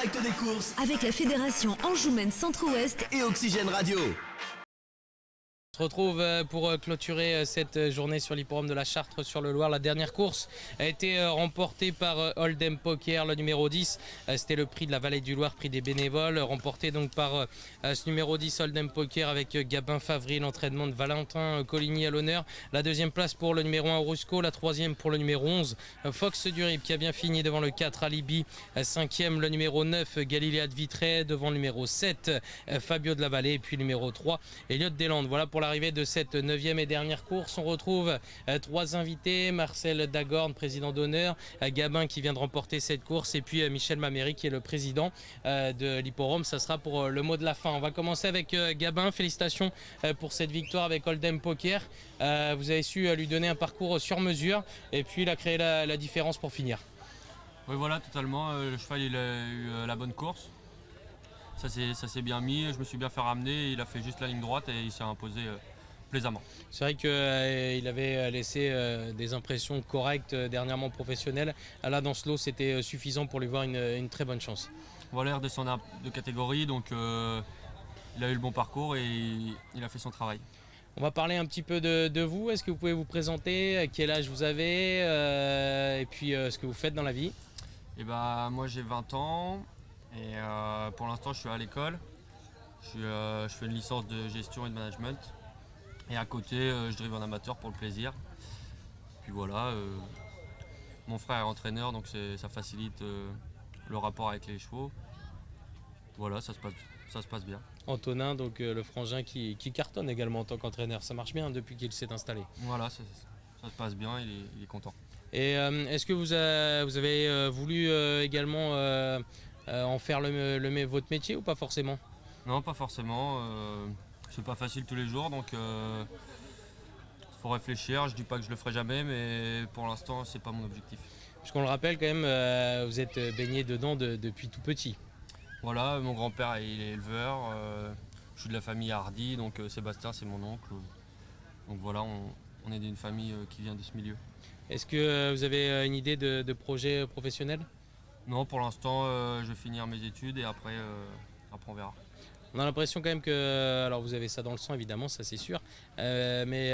direct des courses avec la Fédération Anjoumen Centre-Ouest et Oxygène Radio. On se retrouve pour clôturer cette journée sur l'hipporome de la Chartre sur le Loir. La dernière course a été remportée par Hold'em Poker, le numéro 10. C'était le prix de la Vallée du Loir, prix des bénévoles, remporté donc par ce numéro 10 Hold'em Poker avec Gabin Favry, l'entraînement de Valentin Coligny à l'honneur. La deuxième place pour le numéro 1 Rusco, la troisième pour le numéro 11 Fox Durib qui a bien fini devant le 4 Alibi. Cinquième le numéro 9 Galiléa de Vitré, devant le numéro 7 Fabio de la Vallée et puis le numéro 3 Elliot Deslandes. Voilà pour l'arrivée de cette 9e et dernière course. On retrouve trois invités, Marcel Dagorne, président d'honneur, Gabin qui vient de remporter cette course et puis Michel Maméry qui est le président de l'hipporome. Ça sera pour le mot de la fin. On va commencer avec Gabin. Félicitations pour cette victoire avec Hold'em Poker. Vous avez su lui donner un parcours sur mesure et puis il a créé la différence pour finir. Oui voilà, totalement. Le cheval il a eu la bonne course. Ça s'est bien mis, je me suis bien fait ramener, il a fait juste la ligne droite et il s'est imposé plaisamment. C'est vrai qu'il avait laissé des impressions correctes dernièrement professionnelles. Là dans ce lot c'était suffisant pour lui voir une très bonne chance. Voilà, il redescend de catégorie, donc il a eu le bon parcours et il a fait son travail. On va parler un petit peu de vous. Est-ce que vous pouvez vous présenter? Quel âge vous avez et puis ce que vous faites dans la vie? Moi j'ai 20 ans. Et pour l'instant, je suis à l'école. Je fais une licence de gestion et de management. Et à côté, je drive en amateur pour le plaisir. Puis voilà, mon frère est entraîneur, donc ça facilite le rapport avec les chevaux. Voilà, ça se passe bien. Antonin, donc le frangin qui cartonne également en tant qu'entraîneur. Ça marche bien depuis qu'il s'est installé. Voilà, ça se passe bien, il est content. Et est-ce que vous avez voulu également en faire votre métier ou pas forcément? Non, pas forcément. C'est pas facile tous les jours, donc faut réfléchir. Je dis pas que je le ferai jamais, mais pour l'instant, c'est pas mon objectif. Puisqu'on le rappelle quand même, vous êtes baigné dedans depuis tout petit. Voilà, mon grand-père il est éleveur. Je suis de la famille Hardy, donc Sébastien c'est mon oncle. Donc voilà, on est d'une famille qui vient de ce milieu. Est-ce que vous avez une idée de projet professionnel? Non, pour l'instant, je vais finir mes études et après on verra. On a l'impression quand même que, alors vous avez ça dans le sang évidemment, ça c'est sûr, mais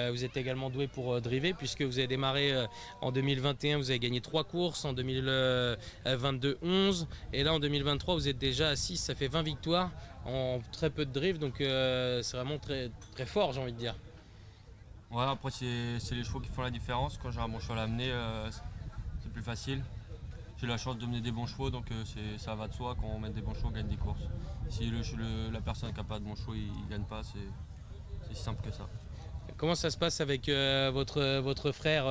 vous êtes également doué pour driver puisque vous avez démarré en 2021, vous avez gagné 3 courses, en 2022 11 et là en 2023 vous êtes déjà à 6, ça fait 20 victoires en très peu de drift, donc c'est vraiment très, très fort j'ai envie de dire. Ouais, après c'est les chevaux qui font la différence. Quand j'ai un bon cheval à amener, c'est plus facile. J'ai la chance de mener des bons chevaux, donc ça va de soi, quand on mène des bons chevaux, on gagne des courses. Si la personne qui n'a pas de bons chevaux, il ne gagne pas, c'est si simple que ça. Comment ça se passe avec votre frère,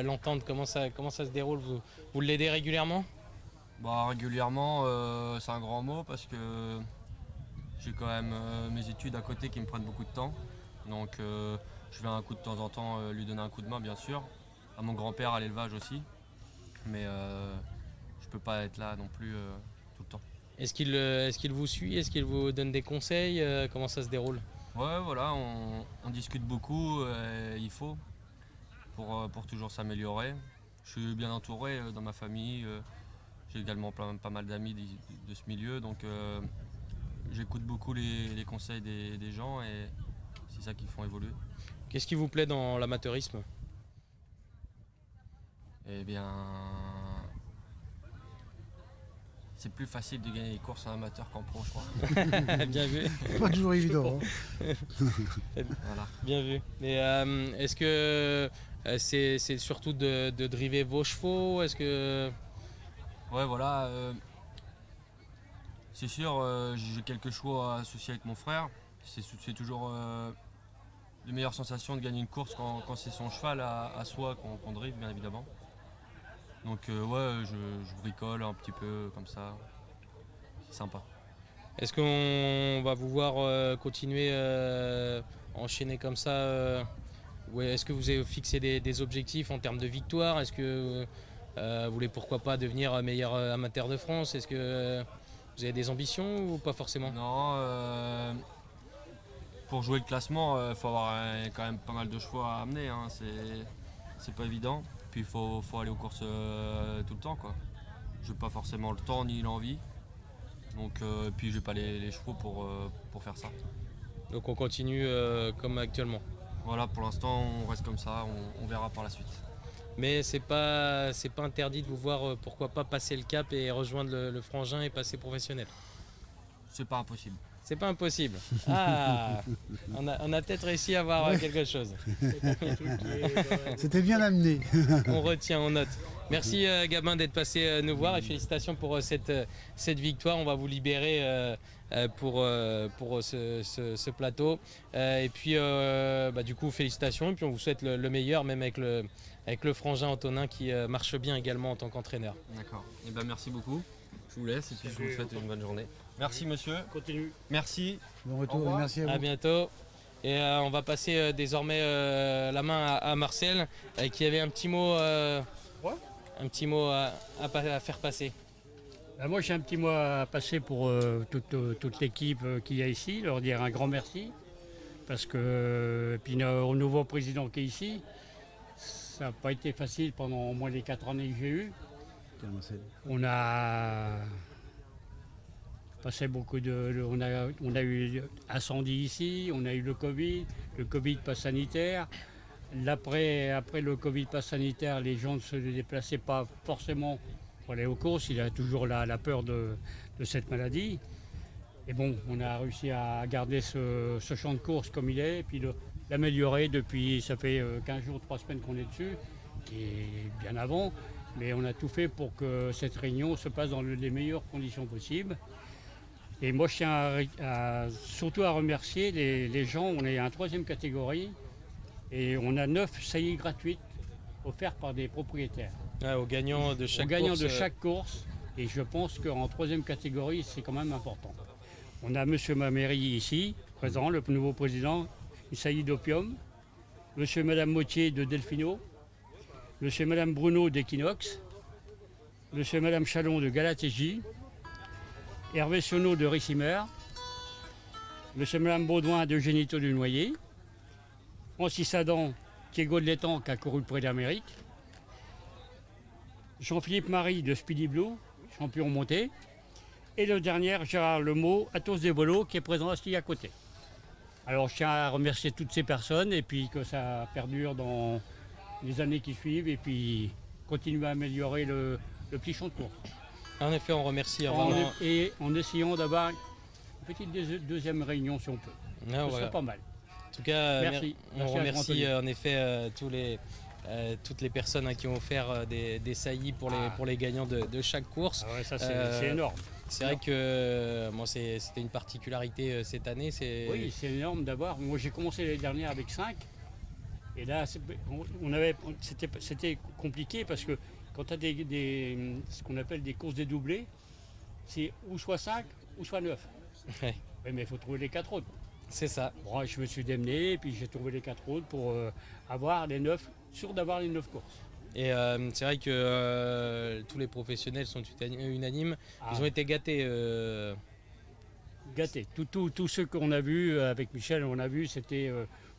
l'entente, comment ça se déroule? Vous l'aidez régulièrement? Régulièrement, c'est un grand mot parce que j'ai quand même mes études à côté qui me prennent beaucoup de temps. Donc je vais un coup de temps en temps lui donner un coup de main, bien sûr. À mon grand-père à l'élevage aussi. Mais je peux pas être là non plus tout le temps. Est-ce qu'il vous suit? Est-ce qu'il vous donne des conseils? Comment ça se déroule? Ouais, voilà, on discute beaucoup, il faut, pour toujours s'améliorer. Je suis bien entouré dans ma famille, j'ai également pas mal d'amis de ce milieu, donc j'écoute beaucoup les conseils des gens et c'est ça qui font évoluer. Qu'est-ce qui vous plaît dans l'amateurisme? Eh bien, c'est plus facile de gagner les courses en amateur qu'en pro, je crois. Bien vu. Pas toujours évident. Voilà. Bien vu. Mais est-ce que c'est surtout de driver vos chevaux? Est-ce que... Ouais, voilà. C'est sûr, j'ai quelques chevaux associés avec mon frère. C'est toujours de meilleures sensations de gagner une course quand c'est son cheval à soi qu'on drive, bien évidemment. Donc ouais, je bricole un petit peu comme ça. C'est sympa. Est-ce qu'on va vous voir continuer enchaîner comme ça ouais, est-ce que vous avez fixé des objectifs en termes de victoire? Est-ce que vous voulez pourquoi pas devenir meilleur amateur de France? Est-ce que vous avez des ambitions ou pas forcément? Non, pour jouer le classement, il faut avoir quand même pas mal de chevaux à amener. Hein. C'est pas évident. Puis il faut aller aux courses tout le temps, quoi. Je n'ai pas forcément le temps ni l'envie. Donc, puis j'ai pas les chevaux pour faire ça. Donc on continue comme actuellement. Voilà, pour l'instant on reste comme ça, on verra par la suite. Mais c'est pas interdit de vous voir, pourquoi pas passer le cap et rejoindre le frangin et passer professionnel. C'est pas impossible. C'est pas impossible. Ah, on a peut-être réussi à avoir quelque chose. C'était bien amené. On retient, on note. Merci Gabin d'être passé nous voir et félicitations pour cette victoire. On va vous libérer pour ce plateau. Et puis du coup félicitations et puis on vous souhaite le meilleur, même avec le frangin Antonin qui marche bien également en tant qu'entraîneur. D'accord. Et merci beaucoup. Je vous laisse et puis je vous souhaite une bonne journée. Merci monsieur. Continue. Merci. Bon retour, merci à vous. À bientôt. Et on va passer désormais la main à Marcel qui avait un petit mot, à faire passer. Moi j'ai un petit mot à passer pour toute l'équipe qu'il y a ici, leur dire un grand merci. Parce que puis au nouveau président qui est ici, ça n'a pas été facile pendant au moins les 4 années que j'ai eues. On a passé beaucoup on a eu incendie ici, on a eu le Covid pas sanitaire. Après le Covid pas sanitaire, les gens ne se déplaçaient pas forcément pour aller aux courses. Il y a toujours la peur de cette maladie. Et bon, on a réussi à garder ce champ de course comme il est, et puis l'améliorer depuis, ça fait 15 jours, 3 semaines qu'on est dessus, et bien avant. Mais on a tout fait pour que cette réunion se passe dans les meilleures conditions possibles. Et moi, je tiens surtout à remercier les gens. On est en 3e catégorie et on a 9 saillies gratuites offertes par des propriétaires. Aux gagnants de chaque course. Aux gagnants course, de chaque course. Et je pense qu'en 3e catégorie, c'est quand même important. On a M. Maméry ici, présent, le nouveau président, une saillie d'Opium. M. et Mme Mottier de Delfino. M. et Mme Bruno d'Equinox. M. et Mme Chalon de Galatégie. Hervé Sionneau de Rissimer, M. et Mme Baudouin de Génito du Noyer, Francis Adam, Thiego de l'Étang qui a couru le Prix d'Amérique, Jean-Philippe Marie de Speedy Blue, champion monté, et le dernier, Gérard Lemot, Athos des Volos, qui est présent ici à côté. Alors je tiens à remercier toutes ces personnes et puis que ça perdure dans les années qui suivent et puis continuer à améliorer le petit champ de course. En effet, on remercie. Et en essayant d'avoir une petite deuxième réunion si on peut. Ce serait pas mal. En tout cas, merci. On remercie en effet toutes les personnes qui ont offert des saillies pour les gagnants de chaque course. Ah ouais, ça c'est énorme. C'est vrai que c'était une particularité cette année. Oui, c'est énorme d'avoir. Moi j'ai commencé l'année dernière avec 5. Et là, c'était compliqué parce que quand tu as ce qu'on appelle des courses dédoublées, c'est ou soit 5 ou soit 9. Ouais. Oui, mais il faut trouver les 4 autres. C'est ça. Bon, je me suis démené et puis j'ai trouvé les 4 autres pour avoir les 9, sûr d'avoir les 9 courses. Et c'est vrai que tous les professionnels sont unanimes. Ils ont été gâtés. Gâtés. Tous ceux qu'on a vus, avec Michel, on a vu, c'était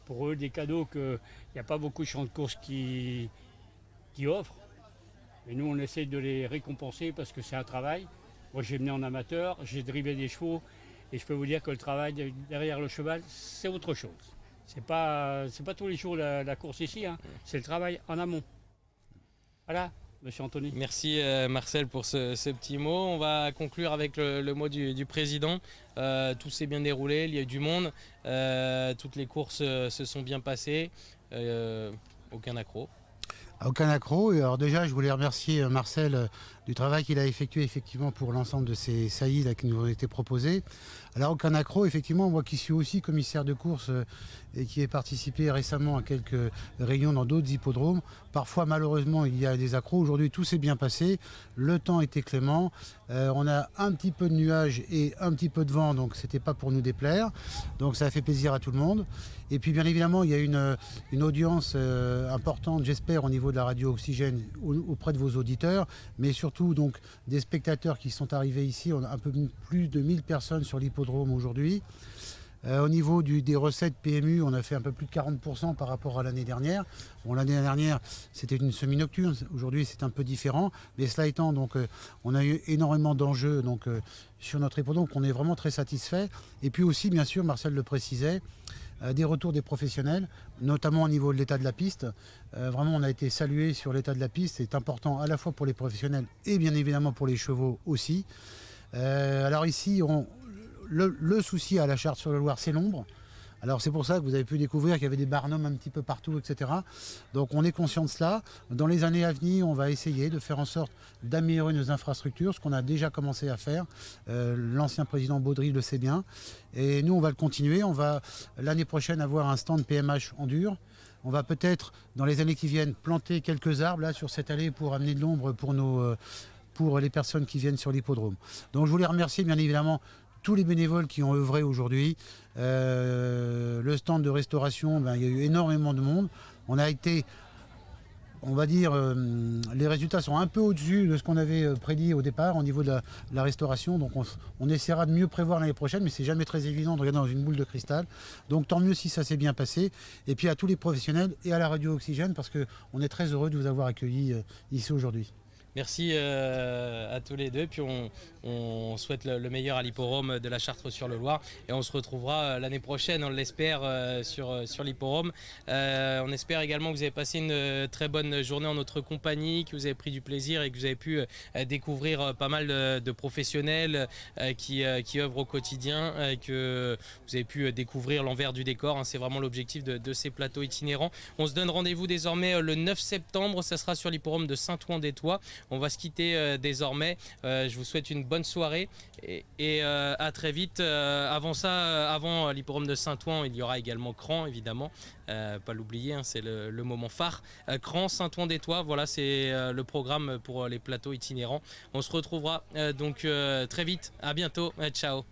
pour eux des cadeaux qu'il n'y a pas beaucoup de champs de course qui offrent. Et nous, on essaie de les récompenser parce que c'est un travail. Moi, j'ai mené en amateur, j'ai drivé des chevaux. Et je peux vous dire que le travail derrière le cheval, c'est autre chose. C'est pas tous les jours la course ici, hein. C'est le travail en amont. Voilà, monsieur Anthony. Merci Marcel pour ce petit mot. On va conclure avec le mot du président. Tout s'est bien déroulé, il y a eu du monde. Toutes les courses se sont bien passées. Aucun accroc. Aucun accroc. Et alors déjà, je voulais remercier Marcel du travail qu'il a effectué effectivement pour l'ensemble de ces saillies là, qui nous ont été proposées. Alors aucun accroc, effectivement, moi qui suis aussi commissaire de course et qui ai participé récemment à quelques réunions dans d'autres hippodromes, parfois malheureusement il y a des accrocs. Aujourd'hui tout s'est bien passé, le temps était clément, on a un petit peu de nuages et un petit peu de vent, donc c'était pas pour nous déplaire, donc ça a fait plaisir à tout le monde. Et puis bien évidemment il y a une audience importante, j'espère, au niveau de la radio Oxygène auprès de vos auditeurs, mais surtout donc des spectateurs qui sont arrivés ici. On a un peu plus de 1000 personnes sur l'hippodrome aujourd'hui. Au niveau des recettes PMU, on a fait un peu plus de 40% par rapport à l'année dernière. Bon, l'année dernière, c'était une semi-nocturne. Aujourd'hui, c'est un peu différent. Mais cela étant, donc, on a eu énormément d'enjeux sur notre hippodrome. Donc, on est vraiment très satisfait. Et puis aussi, bien sûr, Marcel le précisait, des retours des professionnels, notamment au niveau de l'état de la piste. Vraiment, on a été salué sur l'état de la piste. C'est important à la fois pour les professionnels et bien évidemment pour les chevaux aussi. Alors ici, le souci à la Charte-sur-le-Loir, c'est l'ombre. Alors c'est pour ça que vous avez pu découvrir qu'il y avait des barnums un petit peu partout, etc. Donc on est conscient de cela. Dans les années à venir, on va essayer de faire en sorte d'améliorer nos infrastructures, ce qu'on a déjà commencé à faire. L'ancien président Baudry le sait bien. Et nous, on va le continuer. On va l'année prochaine avoir un stand PMH en dur. On va peut-être, dans les années qui viennent, planter quelques arbres là sur cette allée pour amener de l'ombre pour les personnes qui viennent sur l'hippodrome. Donc je voulais remercier bien évidemment tous les bénévoles qui ont œuvré aujourd'hui. Le stand de restauration, il y a eu énormément de monde. On a été, on va dire, les résultats sont un peu au-dessus de ce qu'on avait prédit au départ au niveau de la restauration. Donc on essaiera de mieux prévoir l'année prochaine, mais c'est jamais très évident de regarder dans une boule de cristal. Donc tant mieux si ça s'est bien passé. Et puis à tous les professionnels et à la Radio Oxygène, parce qu'on est très heureux de vous avoir accueillis ici aujourd'hui. Merci à tous les deux. Puis on souhaite le meilleur à l'hipporome de la Chartre-sur-le-Loir. Et on se retrouvera l'année prochaine, on l'espère, sur l'hipporome. On espère également que vous avez passé une très bonne journée en notre compagnie, que vous avez pris du plaisir et que vous avez pu découvrir pas mal de professionnels qui œuvrent au quotidien, que vous avez pu découvrir l'envers du décor. C'est vraiment l'objectif de ces plateaux itinérants. On se donne rendez-vous désormais le 9 septembre. Ça sera sur l'hipporome de Saint-Ouen-des-Tois. On va se quitter désormais. Je vous souhaite une bonne soirée et à très vite. Avant l'hipporome de Saint-Ouen, il y aura également Cran, évidemment. Pas l'oublier, c'est le moment phare. Cran, Saint-Ouen-des-Tois, voilà, c'est le programme pour les plateaux itinérants. On se retrouvera donc très vite. À bientôt. Ciao.